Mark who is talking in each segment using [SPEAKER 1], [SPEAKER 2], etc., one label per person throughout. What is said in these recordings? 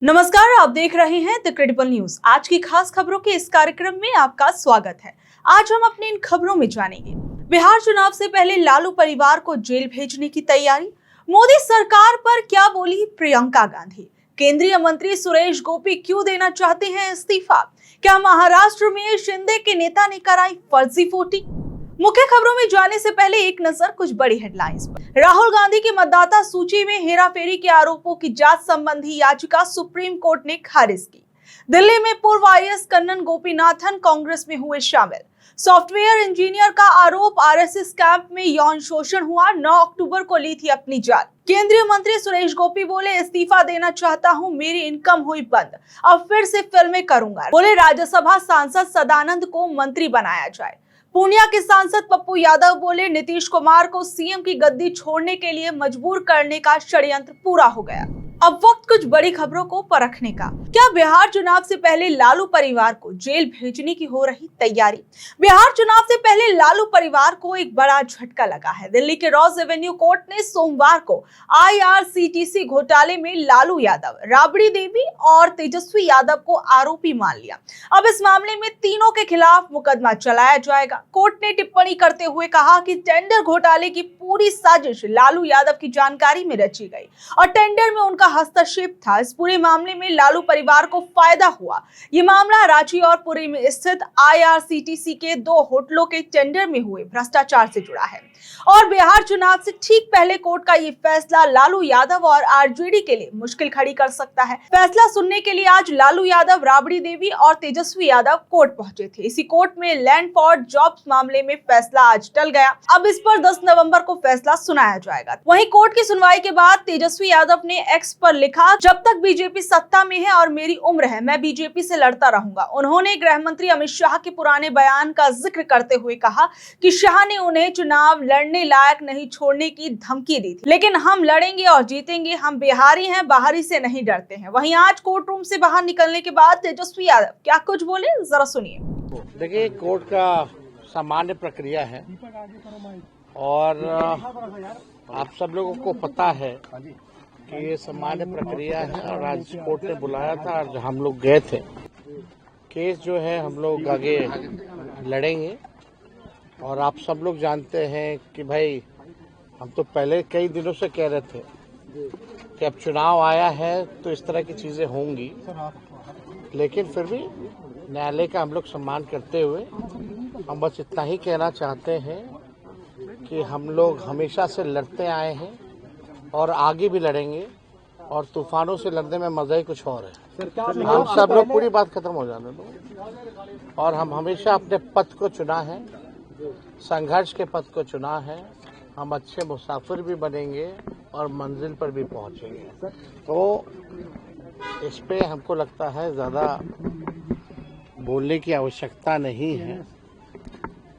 [SPEAKER 1] नमस्कार, आप देख रहे हैं द क्रेडिबल न्यूज। आज की खास खबरों के इस कार्यक्रम में आपका स्वागत है। आज हम अपनी इन खबरों में जानेंगे बिहार चुनाव से पहले लालू परिवार को जेल भेजने की तैयारी, मोदी सरकार पर क्या बोली प्रियंका गांधी, केंद्रीय मंत्री सुरेश गोपी क्यों देना चाहते हैं इस्तीफा, क्या महाराष्ट्र में शिंदे के नेता ने कराई फर्जी वोटिंग। मुख्य खबरों में जाने से पहले एक नजर कुछ बड़ी हेडलाइंस पर। राहुल गांधी की मतदाता सूची में हेराफेरी के आरोपों की जांच संबंधी याचिका सुप्रीम कोर्ट ने खारिज की। दिल्ली में पूर्व आईएएस कन्नन गोपीनाथन कांग्रेस में हुए शामिल। सॉफ्टवेयर इंजीनियर का आरोप, आरएसएस कैंप में यौन शोषण हुआ, 9 अक्टूबर को ली थी अपनी जान। केंद्रीय मंत्री सुरेश गोपी बोले, इस्तीफा देना चाहता हूं, मेरी इनकम हुई बंद, अब फिर से फिल्में करूंगा। बोले, राज्यसभा सांसद सदानंद को मंत्री बनाया जाए। पूर्णिया के सांसद पप्पू यादव बोले, नीतीश कुमार को सीएम की गद्दी छोड़ने के लिए मजबूर करने का षड्यंत्र पूरा हो गया। अब वक्त कुछ बड़ी खबरों को परखने का। क्या बिहार चुनाव से पहले लालू परिवार को जेल भेजने की हो रही तैयारी? बिहार चुनाव से पहले लालू परिवार को एक बड़ा झटका लगा है। दिल्ली के रॉज एवेन्यू कोर्ट ने सोमवार को आईआरसीटीसी घोटाले में लालू यादव, राबड़ी देवी और तेजस्वी यादव को आरोपी मान लिया। अब इस मामले में तीनों के खिलाफ मुकदमा चलाया जाएगा। कोर्ट ने टिप्पणी करते हुए कहा कि टेंडर घोटाले की पूरी साजिश लालू यादव की जानकारी में रची गई और टेंडर में उनका हस्तक्षेप था। इस पूरे मामले में लालू परिवार को फायदा हुआ। ये मामला रांची और पुरी में स्थित आईआरसीटीसी के 2 होटलों के टेंडर में हुए भ्रष्टाचार से जुड़ा है और बिहार चुनाव से ठीक पहले कोर्ट का ये फैसला लालू यादव और आरजेडी के लिए मुश्किल खड़ी कर सकता है। फैसला सुनने के लिए आज लालू यादव, राबड़ी देवी और तेजस्वी यादव कोर्ट पहुंचे थे। इसी कोर्ट में लैंड फॉर जॉब्स मामले में फैसला आज टल गया। अब इस पर 10 नवंबर को फैसला सुनाया जाएगा। वहीं कोर्ट की सुनवाई के बाद तेजस्वी यादव ने एक्स पर लिखा, जब तक बीजेपी सत्ता में है और मेरी उम्र है, मैं बीजेपी से लड़ता रहूंगा। उन्होंने गृह मंत्री अमित शाह के पुराने बयान का जिक्र करते हुए कहा कि शाह ने उन्हें चुनाव लड़ने लायक नहीं छोड़ने की धमकी दी थी, लेकिन हम लड़ेंगे और जीतेंगे। हम बिहारी हैं, बाहरी से नहीं डरते हैं। वहीं आज कोर्ट रूम से बाहर निकलने के बाद तेजस्वी यादव क्या कुछ बोले, जरा सुनिए।
[SPEAKER 2] देखिए, कोर्ट का सामान्य प्रक्रिया है और आप सब लोगों को पता है कि ये सामान्य प्रक्रिया है और आज कोर्ट ने बुलाया था और हम लोग गए थे। केस जो है हम लोग आगे लड़ेंगे और आप सब लोग जानते हैं कि भाई हम तो पहले कई दिनों से कह रहे थे कि अब चुनाव आया है तो इस तरह की चीजें होंगी, लेकिन फिर भी न्यायालय का हम लोग सम्मान करते हुए हम बस इतना ही कहना चाहते हैं कि हम लोग हमेशा से लड़ते आए हैं और आगे भी लड़ेंगे और तूफानों से लड़ने में मजा ही कुछ और है। हम सब लोग, पूरी बात खत्म हो जाने दो, और हम हमेशा अपने पथ को चुना है, संघर्ष के पथ को चुना है। हम अच्छे मुसाफिर भी बनेंगे और मंजिल पर भी पहुंचेंगे। तो इस पे हमको लगता है ज्यादा बोलने की आवश्यकता नहीं है।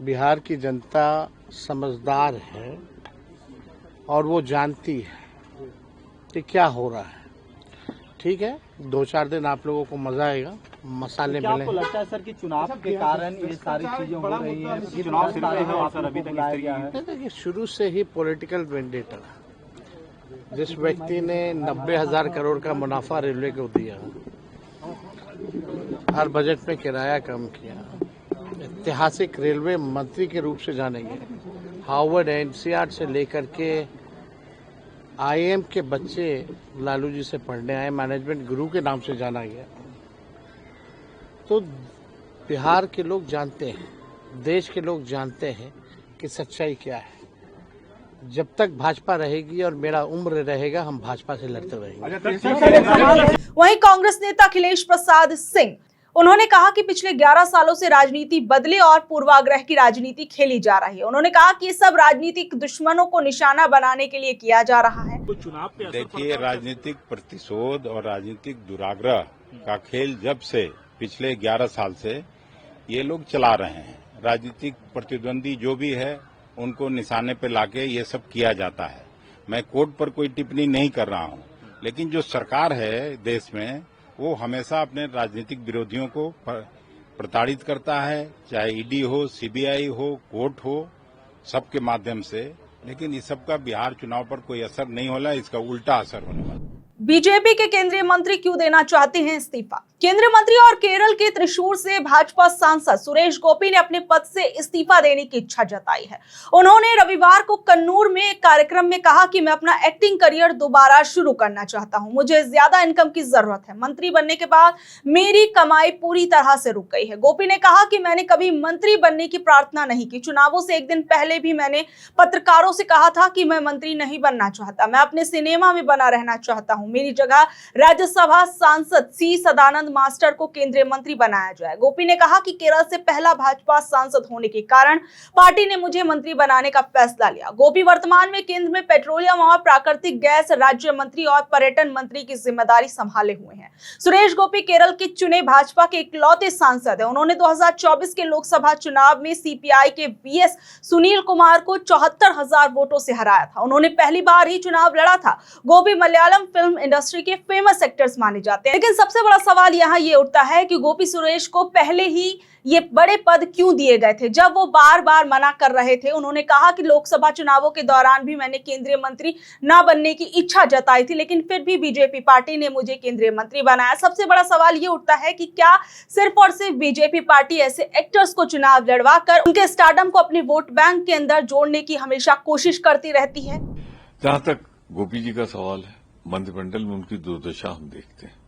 [SPEAKER 2] बिहार की जनता समझदार है और वो जानती है कि क्या हो रहा है। ठीक है, 2-4 दिन आप लोगों को मजा आएगा, मसाले मिलेंगे।
[SPEAKER 3] आपको लगता है सर कि चुनाव के कारण ये सारी चीजें हो रही हैं? चुनाव शुरू है सर, अभी तक
[SPEAKER 2] देखिए, शुरू से ही पॉलिटिकल वेंडेटा। जिस व्यक्ति ने 90,000 करोड़ का मुनाफा रेलवे को दिया, हर बजट में किराया कम किया, ऐतिहासिक रेलवे मंत्री के रूप से जाने गए, हार्वर्ड एनसीईआरटी से लेकर के आईएम के बच्चे लालू जी से पढ़ने आए, मैनेजमेंट गुरु के नाम से जाना गया। तो बिहार के लोग जानते हैं, देश के लोग जानते हैं कि सच्चाई क्या है। जब तक भाजपा रहेगी और मेरा उम्र रहेगा, हम भाजपा से लड़ते रहेंगे।
[SPEAKER 1] वहीं कांग्रेस नेता अखिलेश प्रसाद सिंह, उन्होंने कहा कि पिछले 11 सालों से राजनीति बदले और पूर्वाग्रह की राजनीति खेली जा रही है। उन्होंने कहा कि ये सब राजनीतिक दुश्मनों को निशाना बनाने के लिए किया जा रहा है।
[SPEAKER 4] देखिए, राजनीतिक प्रतिशोध और राजनीतिक दुराग्रह का खेल जब से पिछले 11 साल से ये लोग चला रहे हैं। राजनीतिक प्रतिद्वंदी जो भी है उनको निशाने पे लाके ये सब किया जाता है। मैं कोर्ट पर कोई टिप्पणी नहीं कर रहा हूं, लेकिन जो सरकार है देश में, वो हमेशा अपने राजनीतिक विरोधियों को प्रताड़ित करता है, चाहे ईडी हो, सीबीआई हो, कोर्ट हो, सबके माध्यम से। लेकिन इस सब का बिहार चुनाव पर कोई असर नहीं होला, इसका उल्टा असर होने वाला।
[SPEAKER 1] बीजेपी के केंद्रीय मंत्री क्यों देना चाहते हैं इस्तीफा? केंद्रीय मंत्री और केरल के त्रिशूर से भाजपा सांसद सुरेश गोपी ने अपने पद से इस्तीफा देने की इच्छा जताई है। उन्होंने रविवार को कन्नूर में एक कार्यक्रम में कहा कि मैं अपना एक्टिंग करियर दोबारा शुरू करना चाहता हूं। मुझे ज्यादा इनकम की जरूरत है। मंत्री बनने के बाद मेरी कमाई पूरी तरह से रुक गई है। गोपी ने कहा कि मैंने कभी मंत्री बनने की प्रार्थना नहीं की। चुनावों से एक दिन पहले भी मैंने पत्रकारों से कहा था कि मैं मंत्री नहीं बनना चाहता, मैं अपने सिनेमा में बना रहना चाहता हूं। मेरी जगह राज्यसभा सांसद सी सदानंद मास्टर को केंद्रीय मंत्री बनाया जाए। गोपी ने कहा कि केरल से पहला भाजपा सांसद होने के कारण पार्टी ने मुझे मंत्री बनाने का फैसला लिया। गोपी वर्तमान में केंद्र में पेट्रोलियम और प्राकृतिक गैस राज्य मंत्री और पर्यटन मंत्री की जिम्मेदारी संभाले हुए हैं। सुरेश गोपी केरल के चुने भाजपा के इकलौते सांसद हैं। उन्होंने 2024 के लोकसभा चुनाव में सीपीआई के वीएस सुनील कुमार को 74,000 वोटों से हराया था। उन्होंने पहली बार ही चुनाव लड़ा था। गोपी मलयालम फिल्म इंडस्ट्री के फेमस एक्टर्स माने जाते हैं। लेकिन सबसे बड़ा सवाल यहाँ ये उठता है कि गोपी सुरेश को पहले ही ये बड़े पद क्यों दिए गए थे, जब वो बार बार मना कर रहे थे। उन्होंने कहा कि लोकसभा चुनावों के दौरान भी मैंने केंद्रीय मंत्री न बनने की इच्छा जताई थी, लेकिन फिर भी बीजेपी पार्टी ने मुझे केंद्रीय मंत्री बनाया। सबसे बड़ा सवाल ये उठता है कि क्या सिर्फ और सिर्फ बीजेपी पार्टी ऐसे एक्टर्स को चुनाव लड़वा कर उनके स्टारडम को अपने वोट बैंक के अंदर जोड़ने की हमेशा कोशिश करती रहती है?
[SPEAKER 5] जहां तक गोपी जी का सवाल है, मंत्रिमंडल में उनकी दुर्दशा हम देखते हैं।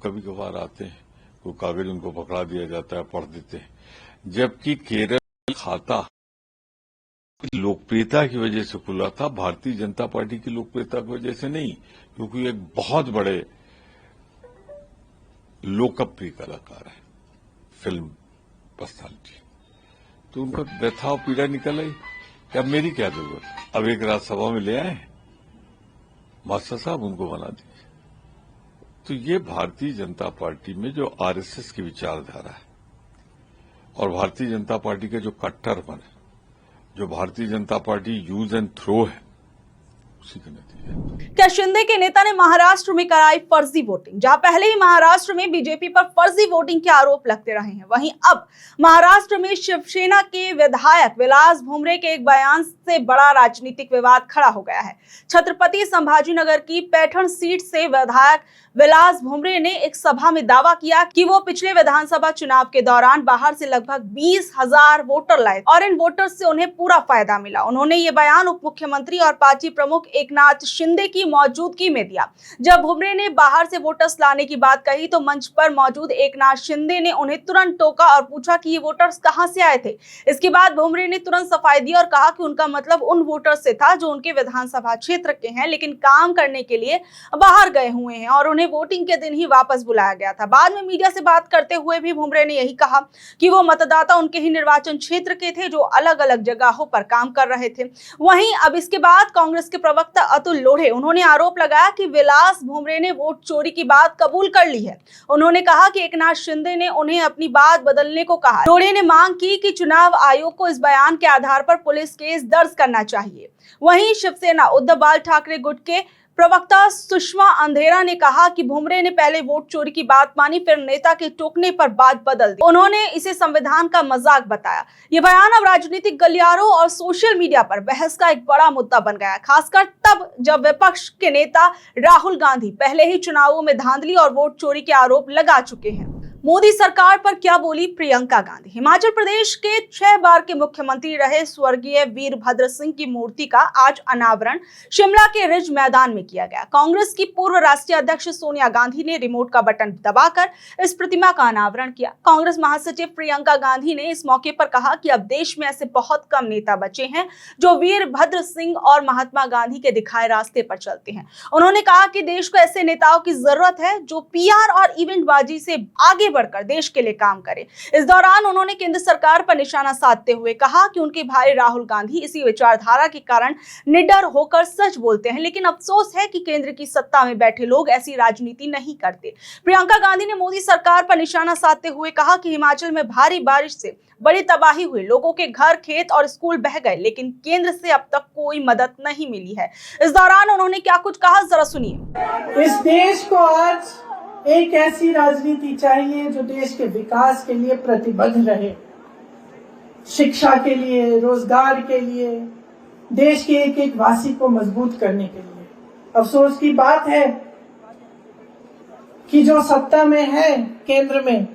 [SPEAKER 5] कभी कभार आते हैं, कोई कागज उनको पकड़ा दिया जाता है, पढ़ देते हैं, जबकि केरल खाता लोकप्रियता की वजह से खुला था, भारतीय जनता पार्टी की लोकप्रियता की वजह से नहीं, क्योंकि एक बहुत बड़े लोकप्रिय कलाकार है, फिल्म पर्सनालिटी, तो उनका व्यथा और पीड़ा निकल आई। अब मेरी क्या जरूरत? अब एक राज्यसभा में ले आए मास्टर साहब, उनको बना दिए। तो ये भारतीय जनता पार्टी में जो आरएसएस की विचारधारा है और भारतीय जनता पार्टी के जो कट्टरपन है, जो Bharatiya Janata party use and throw है, उसी का नतीजा।
[SPEAKER 1] क्या शिंदे के नेता ने महाराष्ट्र में कराई फर्जी वोटिंग? जहां पहले ही महाराष्ट्र में बीजेपी पर फर्जी वोटिंग के आरोप लगते रहे हैं, वहीं अब महाराष्ट्र में शिवसेना के विधायक विलास भुमरे के एक बयान से बड़ा राजनीतिक विवाद खड़ा हो गया है। छत्रपति संभाजीनगर की पैठण सीट से विधायक विलास भुमरे ने एक सभा में दावा किया कि वो पिछले विधानसभा चुनाव के दौरान बाहर से लगभग 20,000 वोटर लाए और इन वोटर्स से उन्हें पूरा फायदा मिला। उन्होंने ये बयान उप मुख्यमंत्री और पार्टी प्रमुख एकनाथ शिंदे की मौजूदगी में दिया। जब भुमरे ने बाहर से वोटर्स लाने की बात कही तो मंच पर मौजूद एकनाथ शिंदे ने उन्हें तुरंत टोका और पूछा कि ये वोटर्स कहां से आए थे। इसके बाद भुमरे ने तुरंत सफाई दी और कहा कि उनका मतलब उन वोटर्स से था जो उनके विधानसभा क्षेत्र के हैं, लेकिन काम करने के लिए बाहर गए हुए हैं और उन्हें वोटिंग के दिन ही वापस बुलाया गया था। बाद में मीडिया से बात करते हुए भी भुमरे ने यही कहा कि वो मतदाता उनके ही निर्वाचन क्षेत्र के थे जो अलग अलग जगहों पर काम कर रहे थे। वहीं अब इसके बाद कांग्रेस के प्रवक्ता अतुल लोढ़े, उन्होंने आरोप लगाया कि विलास भुमरे ने वोट चोरी की बात कबूल कर ली है। उन्होंने कहा कि एकनाथ शिंदे ने उन्हें अपनी बात बदलने को कहा। लोढ़े ने मांग की कि चुनाव आयोग को इस बयान के आधार पर पुलिस केस दर्ज करना चाहिए। वहीं शिवसेना उद्धव बाल ठाकरे गुट के प्रवक्ता सुषमा अंधेरा ने कहा कि भुमरे ने पहले वोट चोरी की बात मानी, फिर नेता के टोकने पर बात बदल दी। उन्होंने इसे संविधान का मजाक बताया। ये बयान अब राजनीतिक गलियारों और सोशल मीडिया पर बहस का एक बड़ा मुद्दा बन गया, खासकर तब जब विपक्ष के नेता राहुल गांधी पहले ही चुनावों में धांधली और वोट चोरी के आरोप लगा चुके हैं। मोदी सरकार पर क्या बोली प्रियंका गांधी? हिमाचल प्रदेश के 6 बार के मुख्यमंत्री रहे स्वर्गीय वीरभद्र सिंह की मूर्ति का आज अनावरण शिमला के रिज मैदान में किया गया। कांग्रेस की पूर्व राष्ट्रीय अध्यक्ष सोनिया गांधी ने रिमोट का बटन दबाकर इस प्रतिमा का अनावरण किया। कांग्रेस महासचिव प्रियंका गांधी ने इस मौके पर कहा कि अब देश में ऐसे बहुत कम नेता बचे हैं जो वीरभद्र सिंह और महात्मा गांधी के दिखाए रास्ते पर चलते हैं। उन्होंने कहा कि देश को ऐसे नेताओं की जरूरत है जो पीआर और इवेंटबाजी से आगे बढ़कर देश के लिए काम करे। इस दौरान उन्होंने केंद्र सरकार पर निशाना साधते हुए कहा कि उनके भाई राहुल गांधी इसी विचारधारा के कारण निडर होकर सच बोलते हैं, लेकिन अफसोस है कि केंद्र की सत्ता में बैठे लोग ऐसी राजनीति नहीं करते। प्रियंका गांधी ने मोदी सरकार पर निशाना साधते हुए कहा कि हिमाचल में भारी बारिश से बड़ी तबाही हुई, लोगों के घर, खेत और स्कूल बह गए, लेकिन केंद्र से अब तक कोई मदद नहीं मिली है। इस दौरान उन्होंने क्या कुछ कहा, जरा सुनिए।
[SPEAKER 6] इस देश को आज एक ऐसी राजनीति चाहिए जो देश के विकास के लिए प्रतिबद्ध रहे, शिक्षा के लिए, रोजगार के लिए, देश के एक एक वासी को मजबूत करने के लिए। अफसोस की बात है कि जो सत्ता में है केंद्र में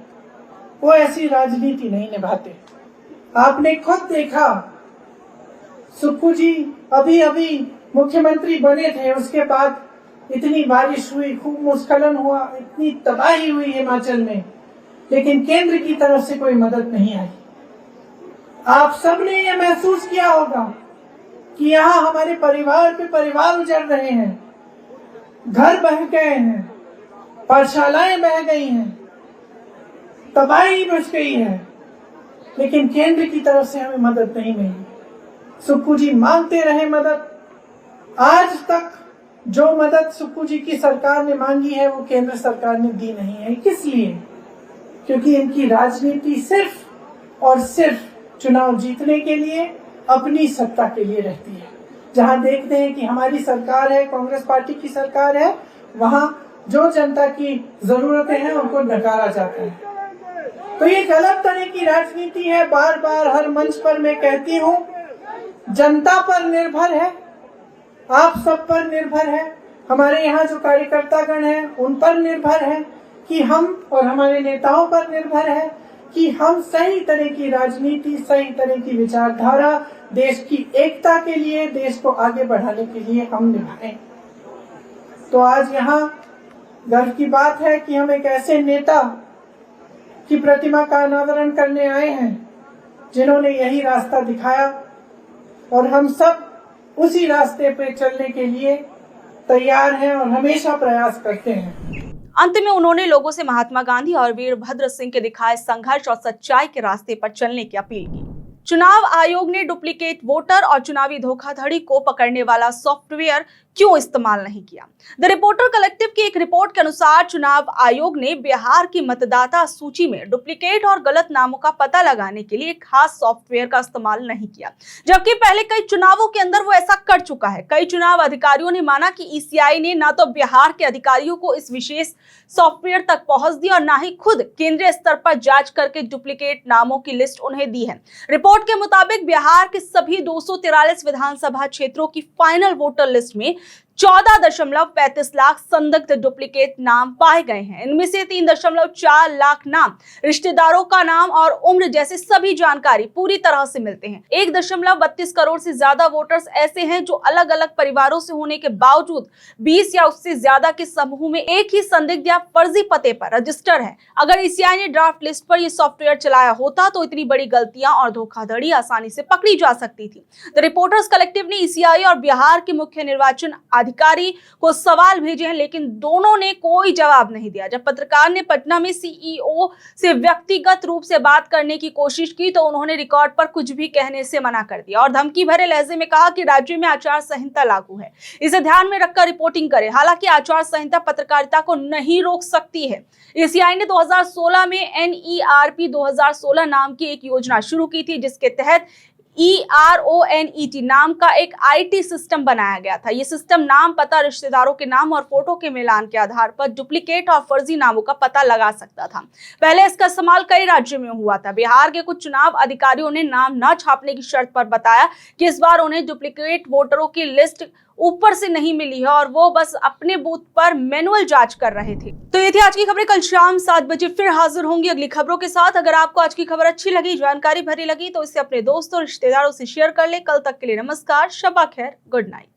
[SPEAKER 6] वो ऐसी राजनीति नहीं निभाते। आपने खुद देखा, सुक्खू जी अभी अभी मुख्यमंत्री बने थे, उसके बाद इतनी बारिश हुई, खूब भूस्खलन हुआ, इतनी तबाही हुई हिमाचल में, लेकिन केंद्र की तरफ से कोई मदद नहीं आई। आप सबने ये महसूस किया होगा कि यहाँ हमारे परिवार पे परिवार उजड़ रहे हैं, घर बह गए हैं, पाठशालाएं बह गई हैं, तबाही मच गई है, लेकिन केंद्र की तरफ से हमें मदद नहीं मिली। सुक्खू जी मांगते रहे मदद। आज तक जो मदद सुक्खू जी की सरकार ने मांगी है वो केंद्र सरकार ने दी नहीं है। किस लिए? क्योंकि इनकी राजनीति सिर्फ और सिर्फ चुनाव जीतने के लिए, अपनी सत्ता के लिए रहती है। जहां देखते हैं कि हमारी सरकार है, कांग्रेस पार्टी की सरकार है, वहां जो जनता की जरूरतें हैं उनको नकारा जाता है। तो ये गलत तरह की राजनीति है। बार बार हर मंच पर मैं कहती हूँ, जनता पर निर्भर है, आप सब पर निर्भर है, हमारे यहाँ जो कार्यकर्तागण हैं उन पर निर्भर है कि हम, और हमारे नेताओं पर निर्भर है कि हम सही तरह की राजनीति, सही तरह की विचारधारा देश की एकता के लिए, देश को आगे बढ़ाने के लिए हम निभाएं। तो आज यहाँ गर्व की बात है कि हम एक ऐसे नेता की प्रतिमा का अनावरण करने आए हैं जिन्होंने यही रास्ता दिखाया, और हम सब उसी रास्ते पे चलने के लिए तैयार हैं और हमेशा प्रयास करते हैं।
[SPEAKER 1] अंत में उन्होंने लोगों से महात्मा गांधी और वीरभद्र सिंह के दिखाए संघर्ष और सच्चाई के रास्ते पर चलने की अपील की। चुनाव आयोग ने डुप्लीकेट वोटर और चुनावी धोखाधड़ी को पकड़ने वाला सॉफ्टवेयर क्यों इस्तेमाल नहीं किया? द रिपोर्टर कलेक्टिव की एक रिपोर्ट के अनुसार चुनाव आयोग ने बिहार की मतदाता सूची में डुप्लीकेट और गलत नामों का पता लगाने के लिए खास सॉफ्टवेयर का इस्तेमाल नहीं किया, जबकि पहले कई चुनावों के अंदर वो ऐसा कर चुका है। कई चुनाव अधिकारियों ने माना कि ईसीआई ने ना तो बिहार के अधिकारियों को इस विशेष सॉफ्टवेयर तक पहुंच दी और ना ही खुद केंद्रीय स्तर पर जांच करके डुप्लीकेट नामों की लिस्ट उन्हें दी है। रिपोर्ट के मुताबिक बिहार के सभी 243 विधानसभा क्षेत्रों की फाइनल वोटर लिस्ट में 14.35 लाख संदिग्ध डुप्लीकेट नाम पाए गए हैं। इनमें से 3.4 लाख नाम, रिश्तेदारों का नाम और उम्र जैसी सभी जानकारी पूरी तरह से मिलते हैं। 1.32 करोड़ से ज्यादा वोटर्स ऐसे हैं जो अलग अलग परिवारों से होने के बावजूद 20 या उससे ज्यादा के समूह में एक ही संदिग्ध या फर्जी पते पर रजिस्टर है। अगर ईसीआई ने ड्राफ्ट लिस्ट पर यह सॉफ्टवेयर चलाया होता तो इतनी बड़ी गलतियां और धोखाधड़ी आसानी से पकड़ी जा सकती थी। द रिपोर्टर्स कलेक्टिव ने ईसीआई और बिहार के मुख्य निर्वाचन अधिकारी को सवाल भेजे हैं, लेकिन दोनों ने कोई जवाब नहीं दिया। जब पत्रकार ने पटना में सीईओ से व्यक्तिगत रूप से बात करने की कोशिश की तो उन्होंने रिकॉर्ड पर कुछ भी कहने से मना कर दिया और धमकी भरे लहजे में कहा कि राज्य में आचार संहिता लागू है, इसे ध्यान में रखकर रिपोर्टिंग करें। हालांकि आचार संहिता पत्रकारिता को नहीं रोक सकती है। ईसीआई ने 2016 में NERP 2016 नाम की एक योजना शुरू की थी, जिसके तहत ERONET नाम का एक IT सिस्टम बनाया गया था। यह सिस्टम नाम, पता, रिश्तेदारों के नाम और फोटो के मिलान के आधार पर डुप्लीकेट और फर्जी नामों का पता लगा सकता था। पहले इसका इस्तेमाल कई राज्यों में हुआ था। बिहार के कुछ चुनाव अधिकारियों ने नाम न छापने की शर्त पर बताया कि इस बार उन्हें डुप्लीकेट वोटरों की लिस्ट ऊपर से नहीं मिली है और वो बस अपने बूथ पर मैनुअल जांच कर रहे थे। तो ये थी आज की खबरें। कल शाम 7 बजे फिर हाजिर होंगी अगली खबरों के साथ। अगर आपको आज की खबर अच्छी लगी, जानकारी भरी लगी तो इसे अपने दोस्तों, रिश्तेदारों से शेयर कर ले। कल तक के लिए नमस्कार, शब्बा खैर, गुड नाइट।